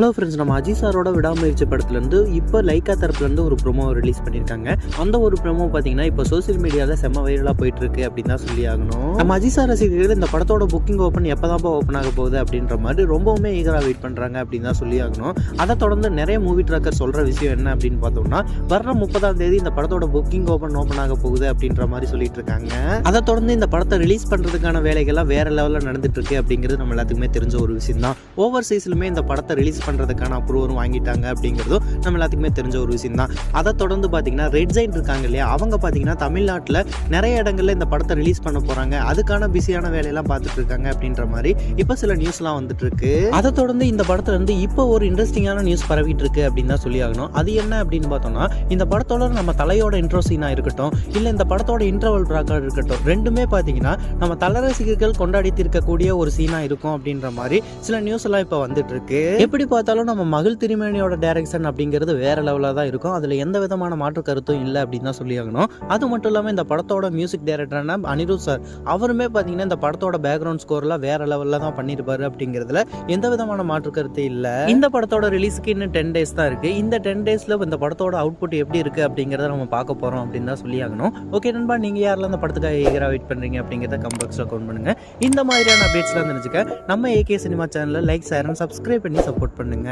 Hello friends, நம்ம அஜித் சாரோட விடாமுயற்சி படத்துலேருந்து இப்போ லைக்கா தரப்புலேருந்து ஒரு ப்ரோமோ ரிலீஸ் பண்ணியிருக்காங்க. அந்த ஒரு ப்ரோமோ பார்த்தீங்கன்னா இப்போ சோசியல் மீடியாவில் செம்ம வைரலாக போயிட்டு இருக்கு அப்படின்னு தான் சொல்லி ஆகணும். நம்ம அஜித் சார் ரசிகர்கள் இந்த படத்தோட புக்கிங் ஓப்பன் எப்போ தான் ஓப்பன் ஆக போகுது அப்படின்ற மாதிரி ரொம்பவுமே ஈகராக வெயிட் பண்ணுறாங்க அப்படின்னு தான் சொல்லி ஆகணும். அதை தொடர்ந்து நிறைய மூவி ட்ராக்கர் சொல்கிற விஷயம் என்ன அப்படின்னு பார்த்தோம்னா, வர 30ஆம் தேதி இந்த படத்தோட புக்கிங் ஓப்பன் ஆக போகுது அப்படின்ற மாதிரி சொல்லிட்டு இருக்காங்க. அதை தொடர்ந்து இந்த படத்தை ரிலீஸ் பண்ணுறதுக்கான வேலைகள்லாம் வேற லெவலில் நடந்துட்டு இருக்கு அப்படிங்கிறது நம்ம எல்லாத்துக்குமே தெரிஞ்ச ஒரு விஷயம் தான். ஓவர்சீஸ்லுமே இந்த படத்தை ரிலீஸ் பண்ணுறதுக்கான அப்ரூவரும் வாங்கிட்டாங்க அப்படிங்கிறதும் நம்ம எல்லாத்துக்குமே தெரிஞ்ச ஒரு விஷயம் தான். அதை தொடர்ந்து பார்த்தீங்கன்னா ரெட் ஜெயின் இருக்காங்க இல்லையா, அவங்க பார்த்தீங்கன்னா தமிழ்நாட்டில் நிறைய இடங்கள்ல இந்த படத்தை ரிலீஸ் பண்ண போகிறாங்க, அதுக்கான பிஸியான வேலையெல்லாம் பார்த்துட்டு இருக்காங்க அப்படின்ற மாதிரி இப்போ சில நியூஸ்லாம் வந்துட்டு இருக்கு. அதை தொடர்ந்து இந்த படத்துல இருந்து இப்போ ஒரு இன்ட்ரெஸ்டிங்கான நியூஸ் பரவிட்டு இருக்கு அப்படின்னு தான் சொல்லி ஆகணும். அது என்ன அப்படின்னு பார்த்தோம்னா, இந்த படத்தோட நம்ம தலையோட இன்ட்ரோ சீனா இருக்கட்டும், இல்லை இந்த படத்தோட இன்டர்வல் ட்ராக்கா இருக்கட்டும், ரெண்டுமே பார்த்தீங்கன்னா நம்ம தல ரசிகர்கள் கொண்டாடி இருக்கக்கூடிய ஒரு சீனா இருக்கும் அப்படின்ற மாதிரி சில நியூஸ் எல்லாம் இப்போ வந்துட்டு இருக்கு. எப்படி பார்த்தாலும் நம்ம மகிழ் திருமேனியோட டைரக்ஷன் அப்படிங்கிறது வேற லெவலாக தான் இருக்கும். அதில் எந்த விதமான மாற்று கருத்தும் இல்லை அப்படின்னு தான் சொல்லி ஆகணும். அது மட்டும் இல்லாமல் இந்த படத்தோட மியூசிக் டைரக்டரான அனிருத் சார் அவருமே பார்த்தீங்கன்னா இந்த படத்தோட பேக்ரவுண்ட் ஸ்கோர்லாம் வேற லெவலில் தான் பண்ணியிருப்பாரு அப்படிங்கிறதுல எந்த விதமான மாற்று கருத்து இல்லை. இந்த படத்தோட ரிலீஸுக்கு இன்னும் 10 days தான் இருக்கு. இந்த 10 daysல இந்த படத்தோட அவுட்புட் எப்படி இருக்கு அப்படிங்கிறத நம்ம பார்க்க போறோம் அப்படின்னு தான் சொல்லி ஆகணும். ஓகே நண்பா, நீங்க யாரெல்லாம் இந்த படத்துக்காக ஈகரா வெயிட் பண்றீங்க அப்படிங்கிறத கமெண்ட் பாக்ஸ்ல கமெண்ட் பண்ணுங்க. இந்த மாதிரியான அப்டேட்ஸ்லாம் தெரிஞ்சுக்க நம்ம ஏகே சினிமா சேனலை லைக், ஷேர் அண்ட் சப்ஸ்கிரைப் பண்ணி சப்போர்ட் பண்ணுங்க.